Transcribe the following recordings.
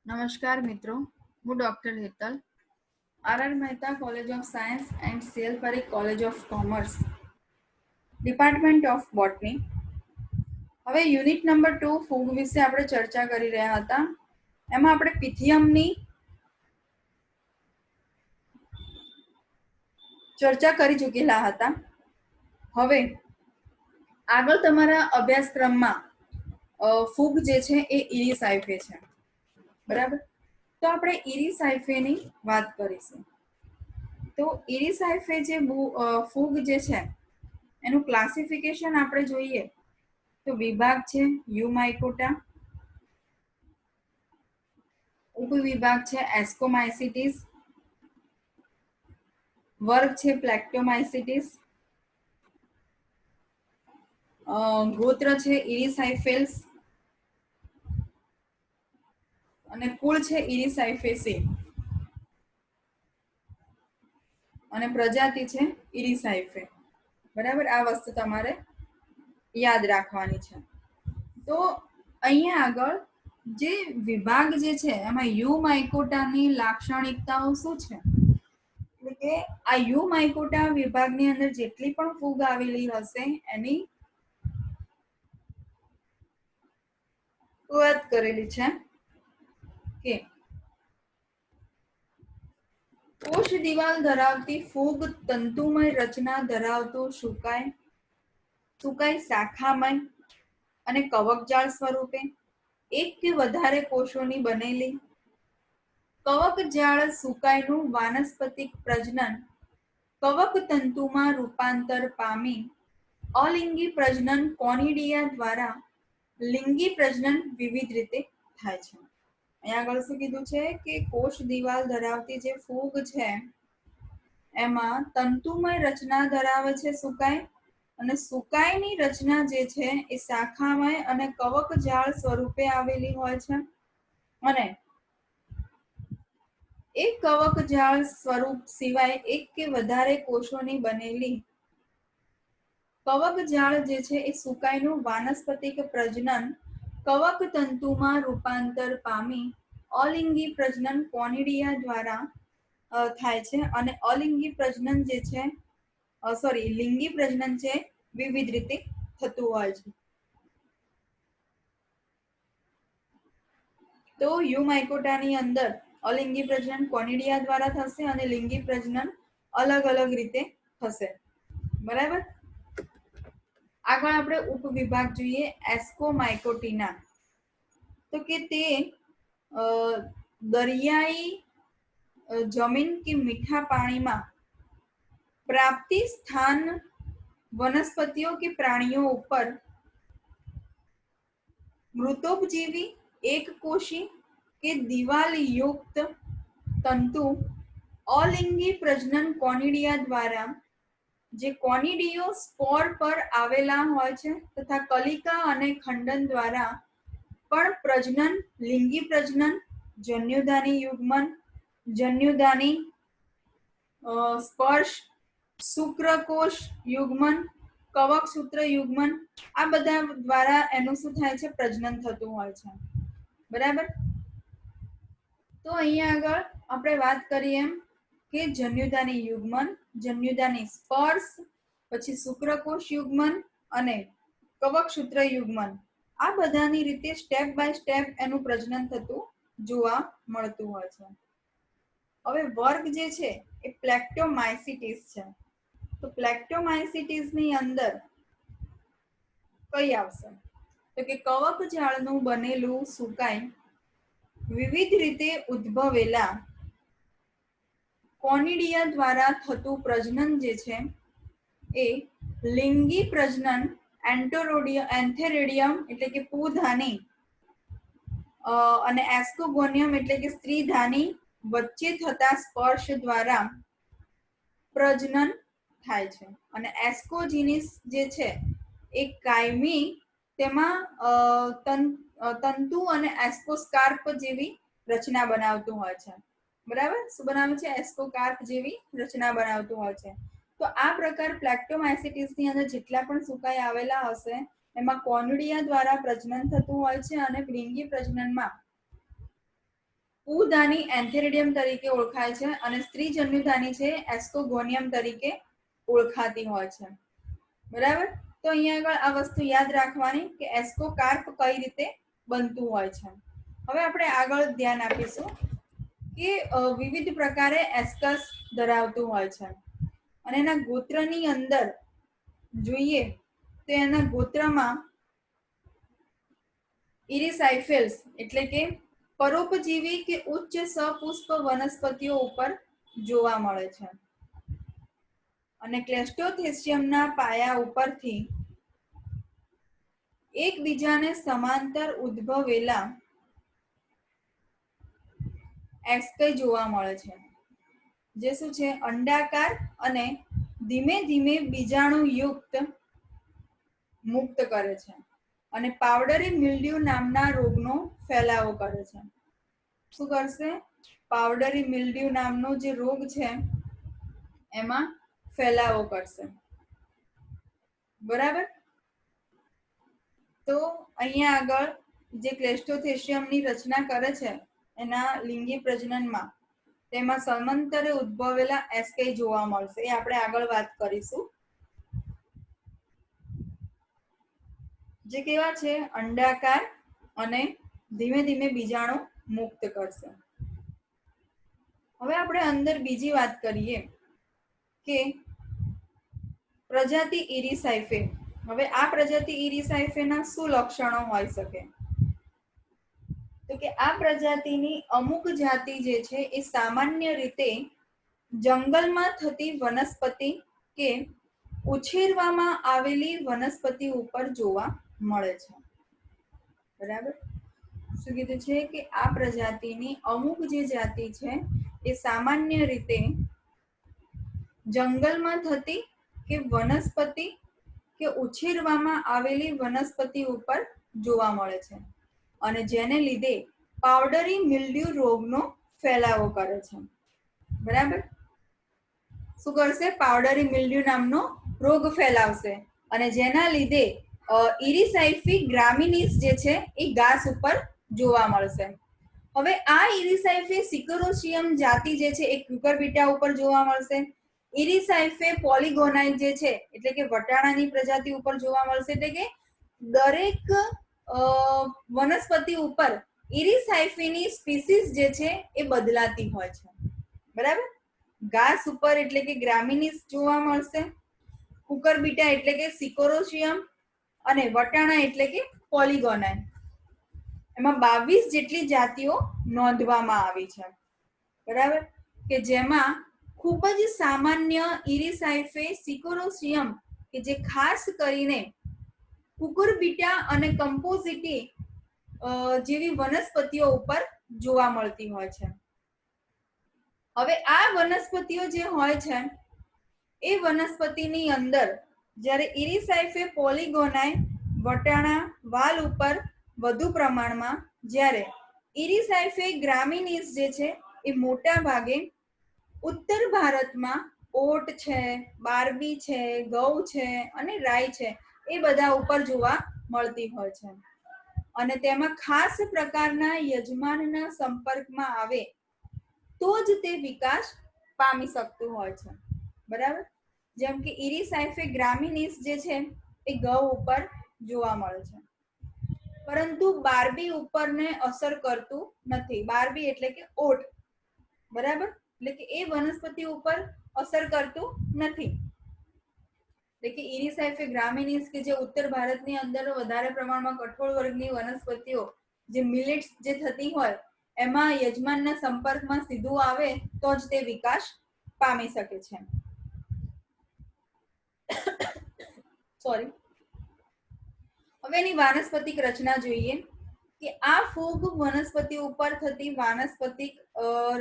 નમસ્કાર મિત્રો, હું doctor Hetal, R Mehta college of science and CL Parikh college of commerce, department of botany. હવે unit number 2 ફૂગ વિશે આપણે ચર્ચા કરી રહ્યા હતા. એમાં આપણે પિથિયમની ચર્ચા કરી ચૂકેલા હતા. હવે આગળ તમારા અભ્યાસક્રમમાં ફૂગ જે છે એ ઇરિસાઇફે છે, બરાબર. તો આપણે ઇરિસાઇફેની વાત કરીશું. તો ઇરિસાઇફે જે ફૂગ જે છે એનું ક્લાસિફિકેશન આપણે જોઈએ તો વિભાગ છે યુમાઇકોટા, ઉપવિભાગ છે એસ્કોમાઇસિટીસ, વર્ગ છે પ્લેક્ટોમાઇસિટીસ, ગોત્ર છે ઇરિસાઇફેલ્સ અને કુળ છે ઇરિસાઇફેસી અને પ્રજાતિ છે ઇરિસાઇફે. બરાબર, આ વસ્તુ તમારે યાદ રાખવાની છે. તો અહીંયા આગળ જે વિભાગ જે છે એમાં યુમાઇકોટાની લાક્ષણિકતાઓ શું છે, એટલે કે આ યુમાઇકોટા વિભાગની અંદર જેટલી પણ ફૂગ આવેલી હશે એની વાત કરેલી છે કે કોષ દિવાલ ધરાવતી ફૂગ તંતુમય રચના ધરાવતું સુકાઈ શાખામય અને કવકજાળ સ્વરૂપે એક કે વધારે કોષોની બનેલી કવકજાળ સુકાઈનું વાનસ્પતિક પ્રજનન કવક તંતુમાં રૂપાંતર પામી અલિંગી પ્રજનન કોનિડિયા દ્વારા લિંગી પ્રજનન વિવિધ રીતે થાય છે. અહીંયા આગળ શું કીધું છે કે કોષ દિવાલ ધરાવતી જે ફૂગ છે એમાં તંતુમય રચના ધરાવે છે સુકાઈ, અને સુકાઈની રચના જે છે એ શાખામય અને કવકજાળ સ્વરૂપે આવેલી હોય છે, અને એક કવકજાળ સ્વરૂપ સિવાય એક કે વધારે કોષોની બનેલી કવકજાળ જે છે એ સુકાઈનું વાનસ્પતિક પ્રજનન કવક તંતુમાં રૂપાંતર પામી અલિંગી પ્રજનન કોનિડિયા દ્વારા થાય છે, અને અલિંગી પ્રજનન જે છે લિંગી પ્રજનન છે વિવિધ રીતે થતું હોય છે. તો યુમાઇકોટાની અંદર અલિંગી પ્રજનન કોનિડિયા દ્વારા થશે અને લિંગી પ્રજનન અલગ અલગ રીતે થશે, બરાબર. આગળ આપણે ઉપવિભાગ જોઈએ એસ્કોમાઇકોટીના. તો કે તે દરિયાઈ જમીન કે મીઠા પાણીમાં પ્રાપ્તિ સ્થાન વનસ્પતિઓ કે પ્રાણીઓ ઉપર મૃતોપજીવી એકકોષી કે દિવાલયુક્ત તંતુ અલિંગી પ્રજનન કોનિડિયા દ્વારા જે કોનિડિયો સ્પોર પર આવેલા હોય છે તથા કલિકા અને ખંડન દ્વારા પણ પ્રજનન, લિંગી પ્રજનન, જન્યુધાની યુગ્મન, જન્યુધાની સ્પર્શ, શુક્રકોષ યુગ્મન, કવક સૂત્ર યુગ્મન, આ બધા દ્વારા એનું શું થાય છે, પ્રજનન થતું હોય છે, બરાબર. તો અહીંયા આગળ આપણે વાત કરીએ એમ કે જન્યુધાની યુગ્મન, જન્યુધાની સ્પર્શ, પછી શુક્રકોષ યુગ્મન અને કવક સૂત્ર યુગ્મન, આ બધાની રીતે સ્ટેપ બાય સ્ટેપ એનું પ્રજનન થતું જોવા મળતું હોય છે. હવે વર્ગ જે છે એ પ્લેક્ટોમાઇસિટીસ છે. તો પ્લેક્ટોમાઇસિટીસ ની અંદર કઈ આવશે, તો કે કવકજાળનું બનેલું સુકાઈ વિવિધ રીતે ઉદ્ભવેલા કોનિડિયા દ્વારા થતું પ્રજનન જે છે એ લિંગી પ્રજનન એન્થેરેડિયમ એટલે કે પુધાની અને એસ્કોગોનિયમ એટલે કે સ્ત્રીધાની વચ્ચે થતા સ્પર્શ દ્વારા પ્રજનન થાય છે, અને એસ્કોજીનિસ જે છે એ કાયમી તેમાં તંતુ અને એસ્કોસ્કાર્પ જેવી રચના બનાવતું હોય છે, બરાબર. શું બનાવે છે, એસ્કોકાર્પ જેવી રચના બનાવતું હોય છે. તો આ પ્રકાર પ્લેક્ટોમાઇસિટીસ ની અંદર જેટલા પણ સુકાઈ આવેલા હશે એમાં કોનિડિયા દ્વારા પ્રજનન થતું હોય છે, અને લિંગી પ્રજનનમાં પુધાની એન્થેરિડિયમ તરીકે ઓળખાય છે અને સ્ત્રી જન્યુધાની છે એસ્કોગોનિયમ તરીકે ઓળખાતી હોય છે. બરાબર. તો અહીંયા આગળ આ વસ્તુ યાદ રાખવાની કે એસ્કોકાર્પ કઈ રીતે બનતું હોય છે. હવે આપણે આગળ ધ્યાન આપીશું કે વિવિધ પ્રકારે એસ્કસ ધરાવતું હોય છે અને એના ગોત્રની અંદર જોઈએ તો એના ગોત્રમાં ઇરિસાઇફેલ્સ એટલે કે પરોપજીવી કે ઉચ્ચ સપુષ્પ વનસ્પતિઓ ઉપર જોવા મળે છે અને ક્લેસ્ટોથેસિયમના પાયા ઉપરથી એકબીજાને સમાંતર ઉદ્ભવેલા એસ્કઈ જોવા મળે છે, જે શું છે અંડાકાર અને ધીમે ધીમે બીજાણુયુક્ત મુક્ત કરે છે અને પાવડરી મિલ્ડ્યુ નામના રોગનો ફેલાવો કરે છે. શું કરશે? પાવડરી મિલ્ડ્યુ નામનો જે રોગ છે એમાં ફેલાવો કરશે. બરાબર. તો અહીંયા આગળ જે ક્લેસ્ટોથેસિયમની રચના કરે છે એના લિંગી પ્રજનનમાં તેમાં સમાંતરે ઉદ્ભવેલા એસ્કેઈ જોવા મળશે. એ આપણે આગળ વાત કરીશું. જે કેવા છે અંડાકાર અને ધીમે ધીમે બીજાણુ મુક્ત કરશે. હવે આપણે અંદર બીજી વાત કરીએ કે પ્રજાતિ ઇરિસાઇફે. હવે આ પ્રજાતિ ઇરિસાઇફેના શું લક્ષણો હોઈ શકે? તો કે આ પ્રજાતિની અમુક જાતિ જે છે એ સામાન્ય રીતે જંગલમાં થતી વનસ્પતિ કે ઉછેરવામાં આવેલી વનસ્પતિ ઉપર જોવા મળે છે. બરાબર. શું કીધું છે કે આ પ્રજાતિની અમુક જે જાતિ છે એ સામાન્ય રીતે જંગલમાં થતી કે વનસ્પતિ કે ઉછેરવામાં આવેલી વનસ્પતિ ઉપર જોવા મળે છે અને જેને લીધે પાવડરી મિલ્ડ્યુ રોગનો ફેલાવો કરે છે. બરાબર. શું કરશે? પાવડરી મિલ્ડ્યુ નામનો રોગ ફેલાવશે અને જેના લીધે ઇરિસાઇફી ગ્રામિનીસ જે છે એ ઘાસ ઉપર જોવા મળશે. હવે આ ઇરિસાઇફે સિકરોશિયમ જાતિ જે છે એ ક્યુકરબીટા ઉપર જોવા મળશે. ઇરિસાઇફે પોલિગોનાઈ જે છે એટલે કે વટાણાની પ્રજાતિ ઉપર જોવા મળશે. એટલે કે દરેક વનસ્પતિ ઉપર ઇરિસાઇફીની સ્પીસીસ જે છે એ બદલાતી હોય છે. બરાબર. ઘાસ ઉપર એટલે કે ગ્રામિનીસ જોવા મળશે, કુકરબીટા એટલે કે સિકોરોશિયમ અને વટાણા એટલે કે પોલિગોનાઈ. એમાં 22 જેટલી જાતિઓ નોંધવામાં આવી છે. બરાબર. કે જેમાં ખૂબ જ સામાન્ય ઇરિસાઇફે સિકોરોશિયમ કે જે ખાસ કરીને કુકુરબીટા અને કમ્પોઝિટી જેવી વનસ્પતિઓ ઉપર જોવા મળતી હોય છે. હવે આ વનસ્પતિઓ જે હોય છે એ વનસ્પતિની અંદર જ્યારે ઇરિસાઇફે પોલિગોનાઈ વટાણા વાલ ઉપર વધુ પ્રમાણમાં, જ્યારે ઇરિસાઇફે ગ્રામિનીસ જે છે એ મોટા ભાગે ઉત્તર ભારતમાં ઓટ છે, બારબી છે, ઘઉં છે અને રાઈ છે એ બધા ઉપર જોવા મળતી હોય છે અને તેમાં ખાસ પ્રકારના યજમાનના સંપર્કમાં આવે તો જ તે વિકાસ પામી શકતું હોય છે. બરાબર. જેમ કે ઇરિસાઇફે ગ્રામિનીસ જે છે એ ઘઉં ઉપર જોવા મળે છે, પરંતુ બારબી ઉપરને અસર કરતું નથી. બારબી એટલે કે ઓટ. બરાબર. એટલે કે એ વનસ્પતિ ઉપર અસર કરતું નથી. એટલે કે ઇરિસાઇફે ગ્રામિનીસ કે જે ઉત્તર ભારતની અંદર વધારે પ્રમાણમાં કઠોળ વર્ગની વનસ્પતિઓ જે મિલેટ્સ જે થતી હોય એમાં યજમાનના સંપર્કમાં સીધું આવે તો જ તે વિકાસ પામી શકે છે. સોરી. હવે એની વાનસ્પતિક રચના જોઈએ કે આ ફૂગ વનસ્પતિ ઉપર થતી વાનસ્પતિક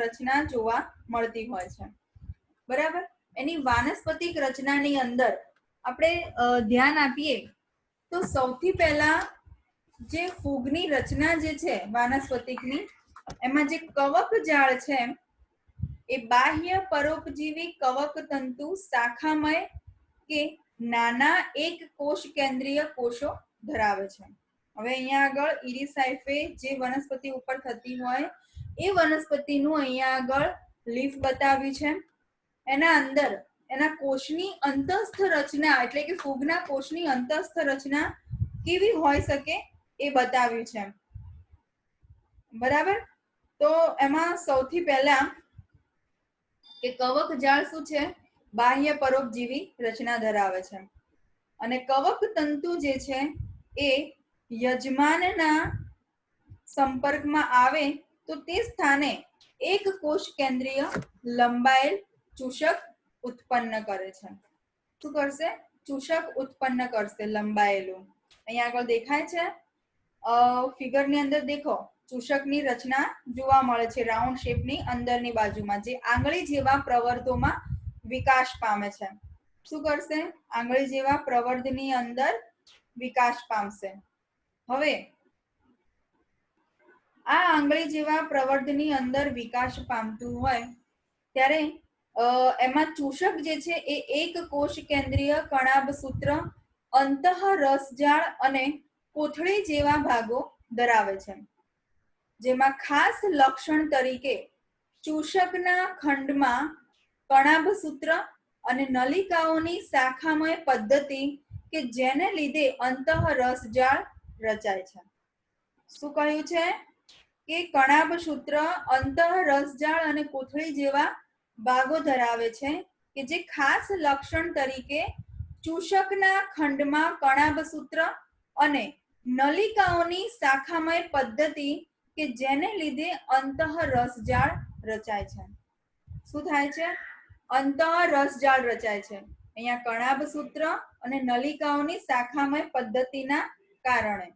રચના જોવા મળતી હોય છે. બરાબર. એની વાનસ્પતિક રચનાની અંદર આપણે ધ્યાન આપીએ તો સૌથી પહેલા જે ફૂગની રચના જે છે વાનસ્પતિકની, એમાં જે કવક જાળ છે એ બાહ્ય પરોપજીવી કવક તંતુ શાખામય કે નાના એક કોષ કેન્દ્રીય કોષો ધરાવે છે. હવે અહીંયા આગળ ઇરિસાઇફે જે વનસ્પતિ ઉપર થતી હોય એ વનસ્પતિનું અહીંયા આગળ લીફ બતાવ્યું છે. એના અંદર એના કોષની અંતસ્થ રચના એટલે કે ફૂગના કોષની અંતસ્થ રચના કેવી હોઈ શકે એ બતાવ્યું છે. બરાબર. તો એમાં સૌથી પહેલા કે કવક જાળ શું છે? બાહ્ય પરોપજીવી રચના ધરાવે છે. અને કવક તંતુ જે છે એ યજમાનના સંપર્કમાં આવે તો તે સ્થાને એક કોષ કેન્દ્રીય લંબાયેલ ચૂષક ઉત્પન્ન કરે છે. શું કરશે? ચૂષક ઉત્પન્ન કરશે લંબાયેલું. અહીંયા આગળ દેખાય છે ફિગરની અંદર દેખો ચૂષકની રચના જોવા મળે છે રાઉન્ડ શેપની અંદરની બાજુમાં, જે આંગળી જેવા પ્રવર્ધોમાં વિકાસ પામે છે. શું કરશે? આંગળી જેવા પ્રવર્ધની અંદર વિકાસ પામશે. હવે આ આંગળી જેવા પ્રવર્ધની અંદર વિકાસ પામતું હોય ત્યારે એમાં ચૂષક જે છે એ એક કોષ કેન્દ્રીય કણાભસૂત્ર, અંતઃરસજાળ અને કોથળી જેવા ભાગો ધરાવે છે. જેમાં ખાસ લક્ષણ તરીકે ચૂષકના ખંડમાં કણાભસૂત્ર અને નલિકાઓની શાખામય પદ્ધતિ કે જેને લીધે અંતઃરસજાળ રચાય છે. શું કહ્યું છે? કે કણાભસૂત્ર, અંતઃરસજાળ અને કોથળી જેવા ભાગો ધરાવે છે કે જે ખાસ લક્ષણ તરીકે ચૂષકના ખંડમાં કણાભસૂત્ર અને નલિકાઓની શાખામય પદ્ધતિ કે જેને લીધે અંતઃરસજાળ રચાય છે. શું થાય છે? અંતઃરસજાળ રચાય છે. અહીંયા કણાભસૂત્ર અને નલિકાઓની શાખામય પદ્ધતિના કારણે.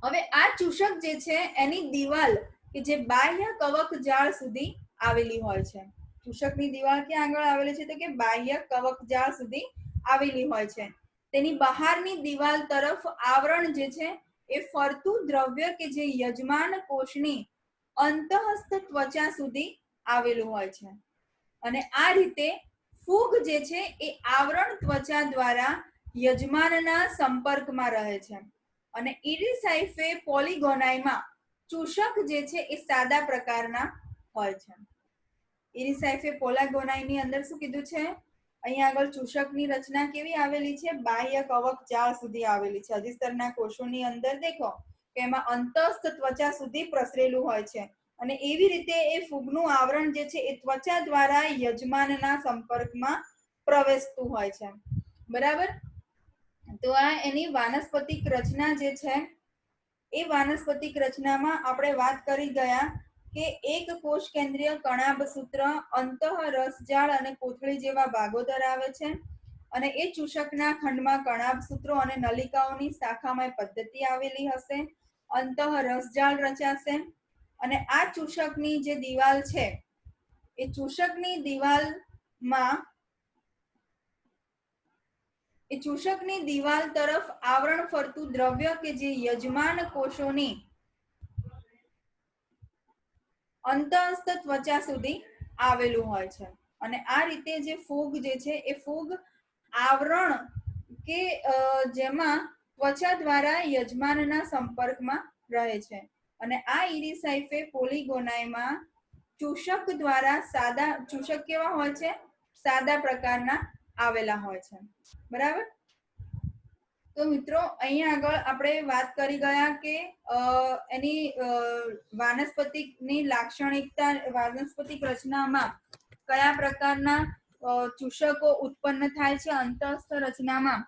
હવે આ ચૂષક જે છે એની દિવાલ કે જે બાહ્ય કવક જાળ સુધી આવેલી હોય છે. ચૂષકની દિવાલ ક્યાં આગળ આવેલી છે? તો કે બાહ્ય કવક જાળ સુધી આવેલી હોય છે. તેની બહારની દિવાલ તરફ આવરણ જે છે એ ફરતું દ્રવ્ય કે જે યજમાન કોષની અંતઃસ્થ ત્વચા સુધી આવેલું હોય છે. અને આ રીતે ફૂગ જે છે એ આવરણ ત્વચા દ્વારા યજમાનના સંપર્કમાં રહે છે. અને ઇરિસાઇફે પોલિગોનાઈમાં ચૂષક જે છે એ સાદા પ્રકારના હોય છે. ઇરિસાઇફે પોલિગોનાઈની અંદર શું કીધું છે? અહીંયા આગળ ચૂષકની રચના કેવી આવેલી છે? બાહ્ય કવક જાળ સુધી આવેલી છે. અધિસ્તરના કોષોની અંદર દેખો કે એમાં અંતસ્થ ત્વચા સુધી પ્રસરેલું હોય છે. અને એવી રીતે એ ફૂગનું આવરણ જે છે એ ત્વચા દ્વારા યજમાનના સંપર્કમાં પ્રવેશતું હોય છે. બરાબર. તો આ એની વાનસ્પતિક રચના જે છે એ વાનસ્પતિક રચનામાં આપણે વાત કરી ગયા કે એક કોષ કેન્દ્રીય કણાભસૂત્ર, અંતઃરસજાળ અને કોથળી જેવા ભાગો ધરાવે છે. અને એ ચૂષકના ખંડમાં કણાભસૂત્રો અને નલિકાઓની શાખામય પદ્ધતિ આવેલી હશે. અંતઃરસજાળ રચાશે. અને આ ચૂષકની જે દિવાલ છે એ ચૂષકની દિવાલ તરફ આવરણ ફરતું દ્રવ્ય કે જે યજમાન કોષોની અંતઃસ્થ ત્વચા સુધી આવેલું હોય છે. અને આ રીતે જે ફૂગ જે છે એ ફૂગ આવરણ કે જેમાં ત્વચા દ્વારા યજમાનના સંપર્કમાં રહે છે. અને આ ઇરિસાઇફે પોલિગોનાઈમાં ચૂષક દ્વારા ચૂષક કેવા હોય છે? સાદા પ્રકારના આવેલા હોય છે. બરાબર. તો મિત્રો અહીંયા આગળ આપણે વાત કરી ગયા કે એની વાનસ્પતિકની લાક્ષણિકતા, વાનસ્પતિક રચનામાં કયા પ્રકારના ચૂષકો ઉત્પન્ન થાય છે અંતઃસ્થ રચનામાં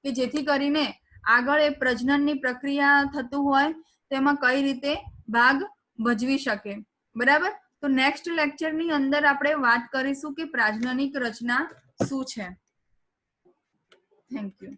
કે જેથી કરીને આગળ એ પ્રજનનની પ્રક્રિયા થતું હોય તેમાં કઈ રીતે ભાગ ભજવી શકે. બરાબર. તો નેક્સ્ટ લેક્ચરની અંદર આપણે વાત કરીશું કે પ્રાજનનિક રચના શું છે. Thank you.